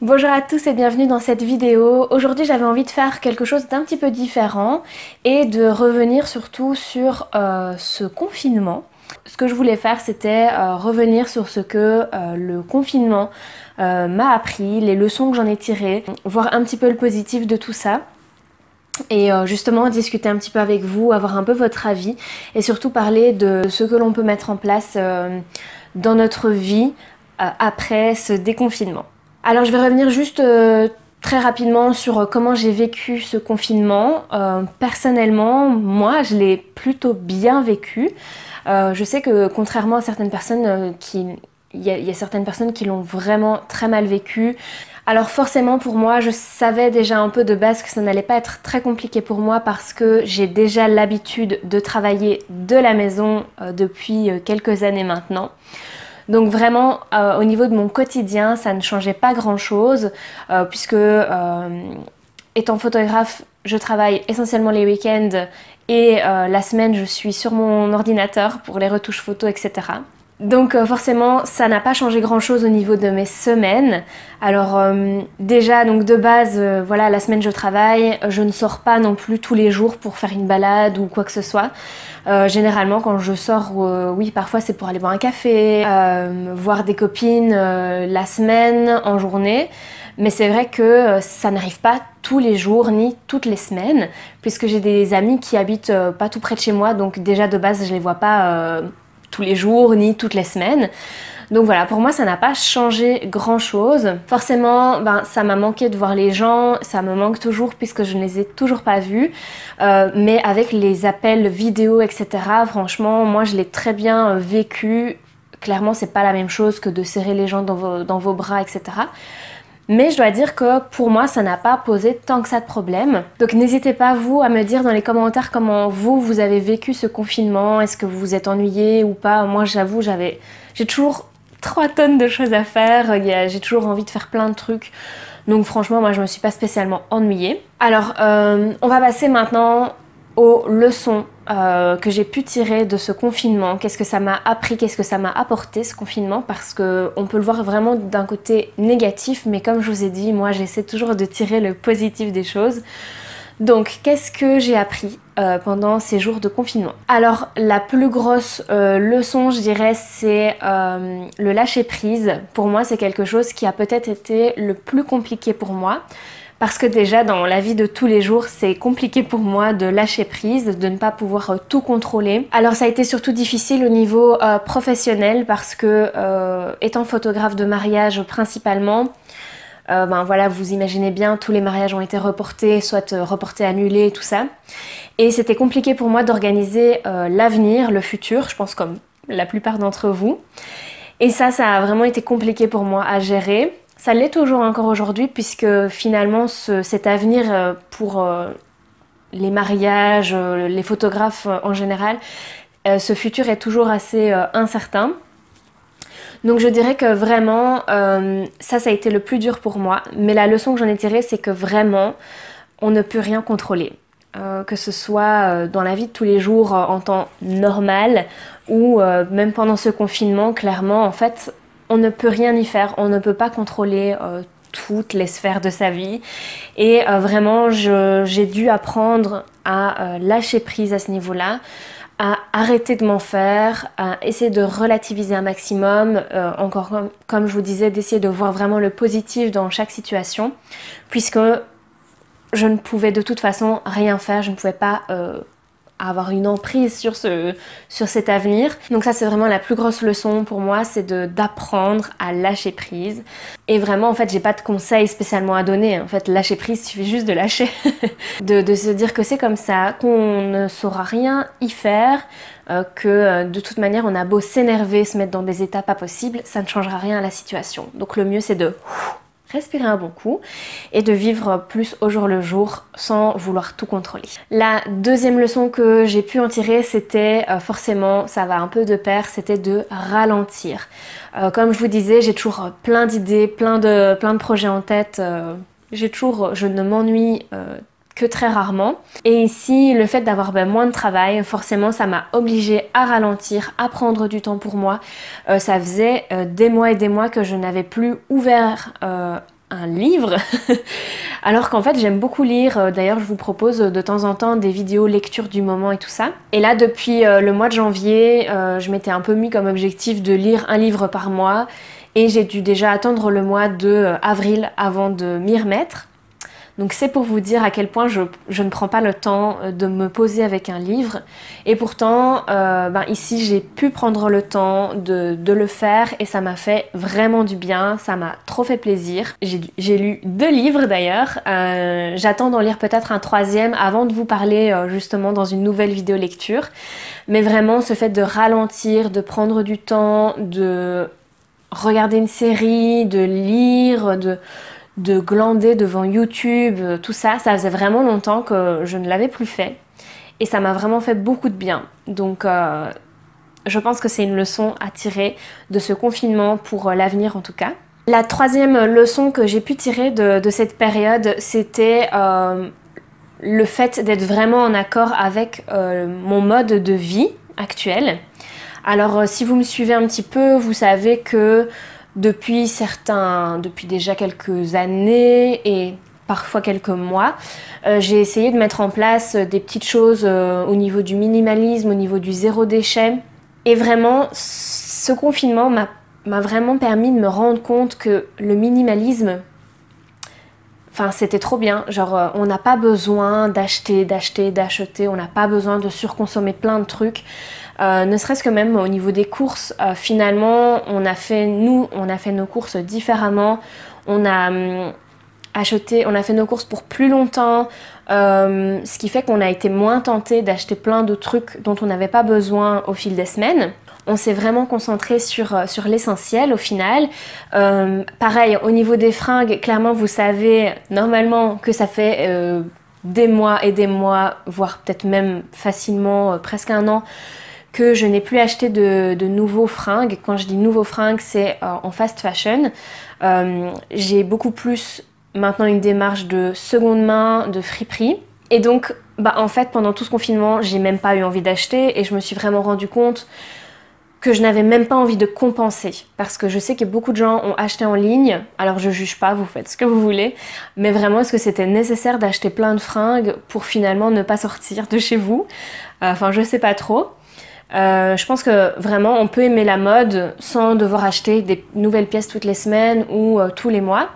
Bonjour à tous et bienvenue dans cette vidéo. Aujourd'hui j'avais envie de faire quelque chose d'un petit peu différent et de revenir surtout sur ce confinement. Ce que je voulais faire c'était revenir sur ce que le confinement m'a appris, les leçons que j'en ai tirées, voir un petit peu le positif de tout ça. Et justement discuter un petit peu avec vous, avoir un peu votre avis et surtout parler de ce que l'on peut mettre en place dans notre vie après ce déconfinement. Alors je vais revenir juste très rapidement sur comment j'ai vécu ce confinement. Personnellement, moi je l'ai plutôt bien vécu. Je sais que contrairement à certaines personnes il y a certaines personnes qui l'ont vraiment très mal vécu. Alors forcément pour moi, je savais déjà un peu de base que ça n'allait pas être très compliqué pour moi parce que j'ai déjà l'habitude de travailler de la maison depuis quelques années maintenant. Donc vraiment au niveau de mon quotidien ça ne changeait pas grand chose puisque étant photographe je travaille essentiellement les week-ends et la semaine je suis sur mon ordinateur pour les retouches photos etc. Donc forcément ça n'a pas changé grand chose au niveau de mes semaines. Alors déjà donc de base voilà la semaine je travaille, je ne sors pas non plus tous les jours pour faire une balade ou quoi que ce soit. Généralement quand je sors, oui parfois c'est pour aller boire un café, voir des copines la semaine, en journée. Mais c'est vrai que ça n'arrive pas tous les jours ni toutes les semaines puisque j'ai des amis qui habitent pas tout près de chez moi donc déjà de base je les vois pas tous les jours ni toutes les semaines. Donc voilà, pour moi ça n'a pas changé grand chose. Forcément, ça m'a manqué de voir les gens, ça me manque toujours puisque je ne les ai toujours pas vus. Mais avec les appels vidéo, etc., franchement, moi je l'ai très bien vécu. Clairement, c'est pas la même chose que de serrer les gens dans vos bras, etc. Mais je dois dire que pour moi ça n'a pas posé tant que ça de problème. Donc n'hésitez pas vous à me dire dans les commentaires comment vous avez vécu ce confinement. Est-ce que vous vous êtes ennuyé ou pas? Moi j'avoue j'ai toujours 3 tonnes de choses à faire, j'ai toujours envie de faire plein de trucs. Donc franchement moi je me suis pas spécialement ennuyée. Alors on va passer maintenant aux leçons que j'ai pu tirer de ce confinement. Qu'est-ce que ça m'a appris, qu'est-ce que ça m'a apporté ce confinement, parce qu'on peut le voir vraiment d'un côté négatif, mais comme je vous ai dit, moi j'essaie toujours de tirer le positif des choses. Donc qu'est-ce que j'ai appris pendant ces jours de confinement? Alors la plus grosse leçon je dirais c'est le lâcher prise. Pour moi c'est quelque chose qui a peut-être été le plus compliqué pour moi. Parce que déjà dans la vie de tous les jours c'est compliqué pour moi de lâcher prise, de ne pas pouvoir tout contrôler. Alors ça a été surtout difficile au niveau professionnel parce que étant photographe de mariage principalement, voilà vous imaginez bien tous les mariages ont été reportés, soit reportés, annulés, tout ça. Et c'était compliqué pour moi d'organiser l'avenir, le futur, je pense comme la plupart d'entre vous. Et ça a vraiment été compliqué pour moi à gérer. Ça l'est toujours encore aujourd'hui puisque finalement cet avenir pour les mariages, les photographes en général, ce futur est toujours assez incertain. Donc je dirais que vraiment ça a été le plus dur pour moi. Mais la leçon que j'en ai tirée c'est que vraiment on ne peut rien contrôler. Que ce soit dans la vie de tous les jours en temps normal ou même pendant ce confinement, clairement en fait on ne peut rien y faire, on ne peut pas contrôler toutes les sphères de sa vie et vraiment j'ai dû apprendre à lâcher prise à ce niveau-là, à arrêter de m'en faire, à essayer de relativiser un maximum, encore comme je vous disais, d'essayer de voir vraiment le positif dans chaque situation puisque je ne pouvais de toute façon rien faire, je ne pouvais pas avoir une emprise sur cet avenir. Donc ça c'est vraiment la plus grosse leçon pour moi, c'est d'apprendre à lâcher prise. Et vraiment en fait j'ai pas de conseils spécialement à donner, en fait lâcher prise il suffit juste de lâcher. de se dire que c'est comme ça, qu'on ne saura rien y faire, que de toute manière on a beau s'énerver, se mettre dans des états pas possibles, ça ne changera rien à la situation. Donc le mieux c'est de respirer un bon coup et de vivre plus au jour le jour sans vouloir tout contrôler. La deuxième leçon que j'ai pu en tirer c'était forcément, ça va un peu de pair, c'était de ralentir. Comme je vous disais, j'ai toujours plein d'idées, plein de projets en tête, je ne m'ennuie que très rarement. Et ici, le fait d'avoir moins de travail, forcément, ça m'a obligée à ralentir, à prendre du temps pour moi. Ça faisait des mois et des mois que je n'avais plus ouvert un livre alors qu'en fait j'aime beaucoup lire. D'ailleurs je vous propose de temps en temps des vidéos lecture du moment et tout ça. Et là depuis le mois de janvier, je m'étais un peu mis comme objectif de lire un livre par mois et j'ai dû déjà attendre le mois de avril avant de m'y remettre. Donc c'est pour vous dire à quel point je ne prends pas le temps de me poser avec un livre. Et pourtant, ici j'ai pu prendre le temps de le faire et ça m'a fait vraiment du bien, ça m'a trop fait plaisir. J'ai lu 2 livres d'ailleurs, j'attends d'en lire peut-être un 3e avant de vous parler justement dans une nouvelle vidéo lecture. Mais vraiment ce fait de ralentir, de prendre du temps, de regarder une série, de lire, de glander devant YouTube, tout ça, ça faisait vraiment longtemps que je ne l'avais plus fait et ça m'a vraiment fait beaucoup de bien. Donc je pense que c'est une leçon à tirer de ce confinement pour l'avenir en tout cas. La 3e leçon que j'ai pu tirer de cette période, c'était le fait d'être vraiment en accord avec mon mode de vie actuel. Alors si vous me suivez un petit peu, vous savez que depuis déjà quelques années et parfois quelques mois, j'ai essayé de mettre en place des petites choses au niveau du minimalisme, au niveau du zéro déchet. Et vraiment, ce confinement m'a vraiment permis de me rendre compte que le minimalisme, enfin c'était trop bien. Genre on n'a pas besoin d'acheter, on n'a pas besoin de surconsommer plein de trucs. Ne serait-ce que même au niveau des courses, finalement on a fait nos courses différemment, on a fait nos courses pour plus longtemps, ce qui fait qu'on a été moins tenté d'acheter plein de trucs dont on n'avait pas besoin au fil des semaines. On s'est vraiment concentré sur l'essentiel au final. Pareil, au niveau des fringues, clairement vous savez normalement que ça fait des mois et des mois, voire peut-être même facilement presque un an, que je n'ai plus acheté de nouveaux fringues. Quand je dis nouveaux fringues, c'est en fast fashion. J'ai beaucoup plus maintenant une démarche de seconde main, de friperie. Et donc, en fait, pendant tout ce confinement, j'ai même pas eu envie d'acheter et je me suis vraiment rendu compte que je n'avais même pas envie de compenser. Parce que je sais que beaucoup de gens ont acheté en ligne. Alors je juge pas, vous faites ce que vous voulez. Mais vraiment, est-ce que c'était nécessaire d'acheter plein de fringues pour finalement ne pas sortir de chez vous? Enfin, je sais pas trop. Je pense que vraiment on peut aimer la mode sans devoir acheter des nouvelles pièces toutes les semaines ou tous les mois.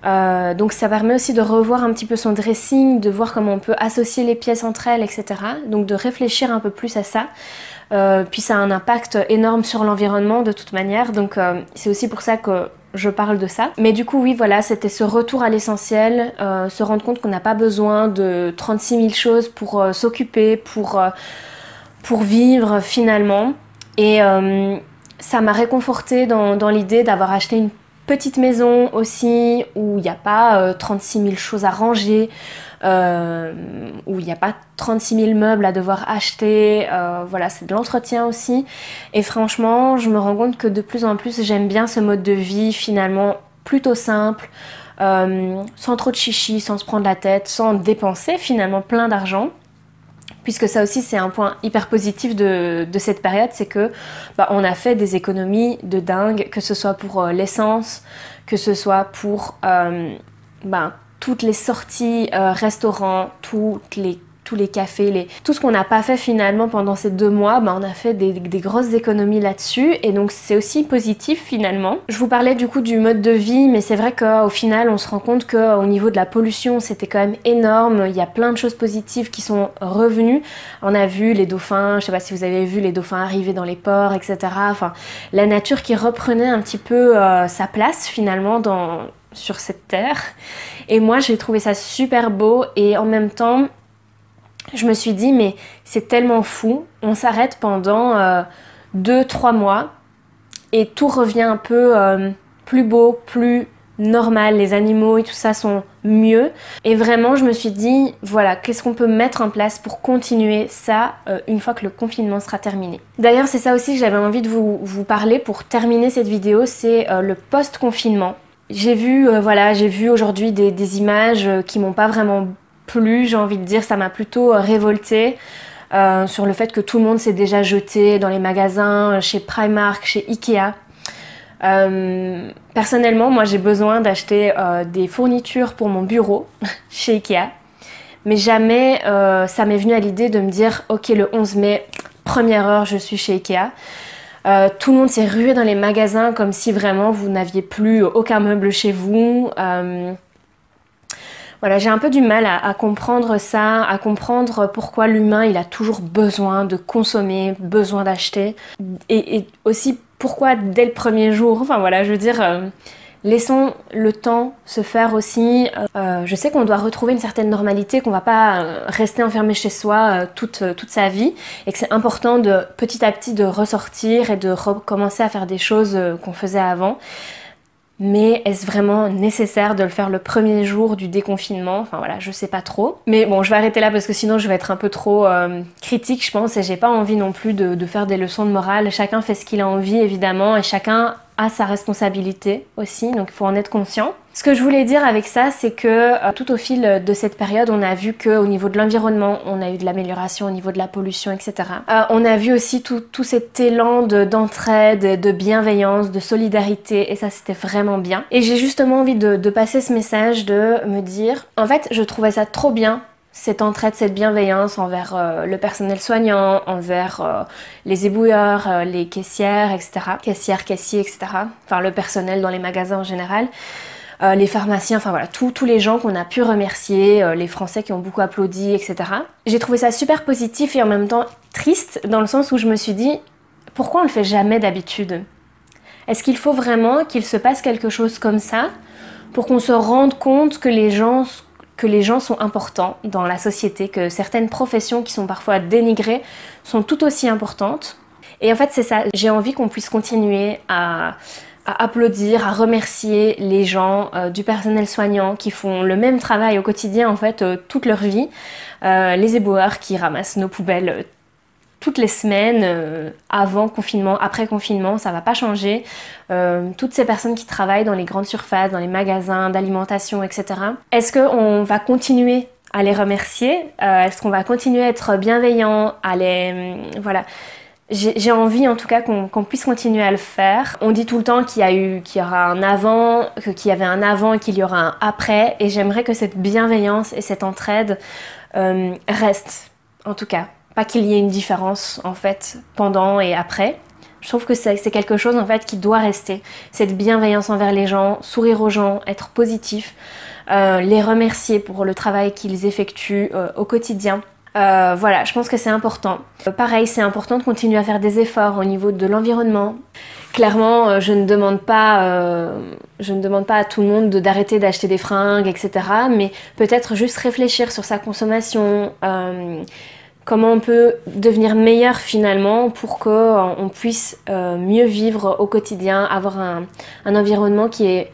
Donc ça permet aussi de revoir un petit peu son dressing, de voir comment on peut associer les pièces entre elles, etc. Donc de réfléchir un peu plus à ça. Puis ça a un impact énorme sur l'environnement de toute manière, donc c'est aussi pour ça que je parle de ça. Mais du coup oui voilà, c'était ce retour à l'essentiel, se rendre compte qu'on n'a pas besoin de 36 000 choses pour s'occuper, pour vivre finalement. Et ça m'a réconfortée dans l'idée d'avoir acheté une petite maison aussi, où il n'y a pas 36 000 choses à ranger, où il n'y a pas 36 000 meubles à devoir acheter. Voilà, c'est de l'entretien aussi. Et franchement, je me rends compte que de plus en plus, j'aime bien ce mode de vie finalement plutôt simple, sans trop de chichi, sans se prendre la tête, sans dépenser finalement plein d'argent. Puisque ça aussi c'est un point hyper positif de cette période, c'est que on a fait des économies de dingue, que ce soit pour l'essence, que ce soit pour toutes les sorties restaurants, tous les cafés, tout ce qu'on n'a pas fait finalement pendant ces 2 mois, on a fait des grosses économies là-dessus et donc c'est aussi positif finalement. Je vous parlais du coup du mode de vie, mais c'est vrai qu'au final on se rend compte qu'au niveau de la pollution c'était quand même énorme, il y a plein de choses positives qui sont revenues. On a vu les dauphins, je sais pas si vous avez vu les dauphins arriver dans les ports, etc. Enfin, la nature qui reprenait un petit peu sa place finalement sur cette terre. Et moi j'ai trouvé ça super beau et en même temps je me suis dit mais c'est tellement fou, on s'arrête pendant 2-3 mois et tout revient un peu plus beau, plus normal, les animaux et tout ça sont mieux. Et vraiment je me suis dit voilà, qu'est-ce qu'on peut mettre en place pour continuer ça une fois que le confinement sera terminé. D'ailleurs c'est ça aussi que j'avais envie de vous parler pour terminer cette vidéo, c'est le post-confinement. J'ai vu aujourd'hui des images qui m'ont pas vraiment plu, j'ai envie de dire, ça m'a plutôt révoltée sur le fait que tout le monde s'est déjà jeté dans les magasins, chez Primark, chez Ikea. Personnellement, moi j'ai besoin d'acheter des fournitures pour mon bureau chez Ikea. Mais jamais ça m'est venu à l'idée de me dire ok, le 11 mai, première heure, je suis chez Ikea. Tout le monde s'est rué dans les magasins comme si vraiment vous n'aviez plus aucun meuble chez vous. Voilà, j'ai un peu du mal à comprendre ça, à comprendre pourquoi l'humain il a toujours besoin de consommer, besoin d'acheter. Et aussi pourquoi dès le premier jour, enfin voilà, je veux dire, laissons le temps se faire aussi. Je sais qu'on doit retrouver une certaine normalité, qu'on va pas rester enfermé chez soi toute sa vie et que c'est important de petit à petit de ressortir et de recommencer à faire des choses qu'on faisait avant. Mais est-ce vraiment nécessaire de le faire le premier jour du déconfinement? Enfin voilà, je sais pas trop. Mais bon, je vais arrêter là parce que sinon je vais être un peu trop critique, je pense, et j'ai pas envie non plus de faire des leçons de morale. Chacun fait ce qu'il a envie, évidemment, et chacun a sa responsabilité aussi, donc il faut en être conscient. Ce que je voulais dire avec ça, c'est que tout au fil de cette période, on a vu qu'au niveau de l'environnement, on a eu de l'amélioration au niveau de la pollution, etc. On a vu aussi tout cet élan d'entraide, de bienveillance, de solidarité, et ça c'était vraiment bien. Et j'ai justement envie de passer ce message, de me dire, en fait, je trouvais ça trop bien, cette entraide, cette bienveillance envers le personnel soignant, envers les éboueurs, les caissières, etc. Caissières, caissiers, etc. Enfin, le personnel dans les magasins en général. Les pharmaciens, enfin voilà, tous les gens qu'on a pu remercier, les Français qui ont beaucoup applaudi, etc. J'ai trouvé ça super positif et en même temps triste, dans le sens où je me suis dit, pourquoi on le fait jamais d'habitude? Est-ce qu'il faut vraiment qu'il se passe quelque chose comme ça pour qu'on se rende compte que les gens sont importants dans la société, que certaines professions qui sont parfois dénigrées sont tout aussi importantes? Et en fait c'est ça, j'ai envie qu'on puisse continuer à applaudir, à remercier les gens du personnel soignant qui font le même travail au quotidien en fait toute leur vie, les éboueurs qui ramassent nos poubelles toutes les semaines, avant confinement, après confinement, ça va pas changer. Toutes ces personnes qui travaillent dans les grandes surfaces, dans les magasins d'alimentation, etc. Est-ce qu'on va continuer à les remercier? Est-ce qu'on va continuer à être bienveillant, à les... voilà. J'ai envie en tout cas qu'on puisse continuer à le faire. On dit tout le temps qu'il y aura un avant, qu'il y avait un avant et qu'il y aura un après. Et j'aimerais que cette bienveillance et cette entraide restent, en tout cas. Pas qu'il y ait une différence en fait pendant et après. Je trouve que c'est quelque chose en fait qui doit rester. Cette bienveillance envers les gens, sourire aux gens, être positif, les remercier pour le travail qu'ils effectuent au quotidien. Voilà, je pense que c'est important. Pareil, c'est important de continuer à faire des efforts au niveau de l'environnement. Clairement, je ne demande pas à tout le monde d'arrêter d'acheter des fringues, etc. Mais peut-être juste réfléchir sur sa consommation, comment on peut devenir meilleur finalement pour qu'on puisse mieux vivre au quotidien, avoir un environnement qui est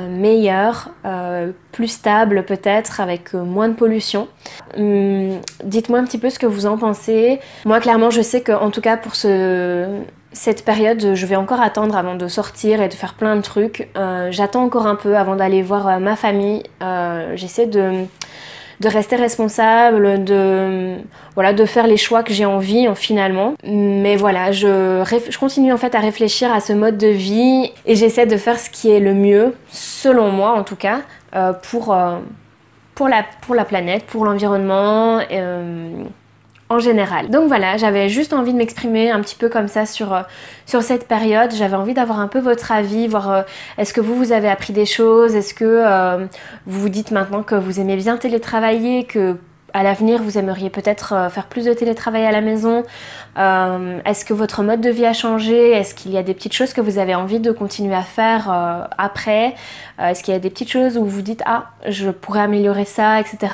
meilleur, plus stable peut-être, avec moins de pollution. Dites-moi un petit peu ce que vous en pensez. Moi clairement je sais qu'en tout cas pour cette période je vais encore attendre avant de sortir et de faire plein de trucs. J'attends encore un peu avant d'aller voir ma famille. J'essaie de rester responsable, de faire les choix que j'ai envie finalement. Mais voilà, je continue en fait à réfléchir à ce mode de vie et j'essaie de faire ce qui est le mieux, selon moi en tout cas, pour la planète, pour l'environnement, en général. Donc voilà, j'avais juste envie de m'exprimer un petit peu comme ça sur cette période. J'avais envie d'avoir un peu votre avis, voir est-ce que vous avez appris des choses, est-ce que vous vous dites maintenant que vous aimez bien télétravailler, que à l'avenir vous aimeriez peut-être faire plus de télétravail à la maison, est-ce que votre mode de vie a changé, est-ce qu'il y a des petites choses que vous avez envie de continuer à faire après, est-ce qu'il y a des petites choses où vous dites ah je pourrais améliorer ça, etc.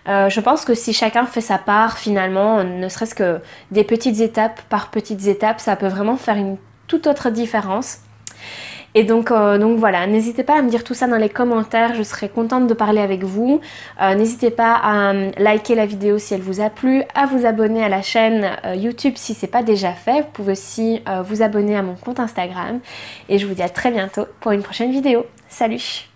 Je pense que si chacun fait sa part finalement, ne serait-ce que des petites étapes par petites étapes, ça peut vraiment faire une toute autre différence. Et donc voilà, n'hésitez pas à me dire tout ça dans les commentaires, je serai contente de parler avec vous. N'hésitez pas à liker la vidéo si elle vous a plu, à vous abonner à la chaîne YouTube si ce n'est pas déjà fait. Vous pouvez aussi vous abonner à mon compte Instagram. Et je vous dis à très bientôt pour une prochaine vidéo. Salut!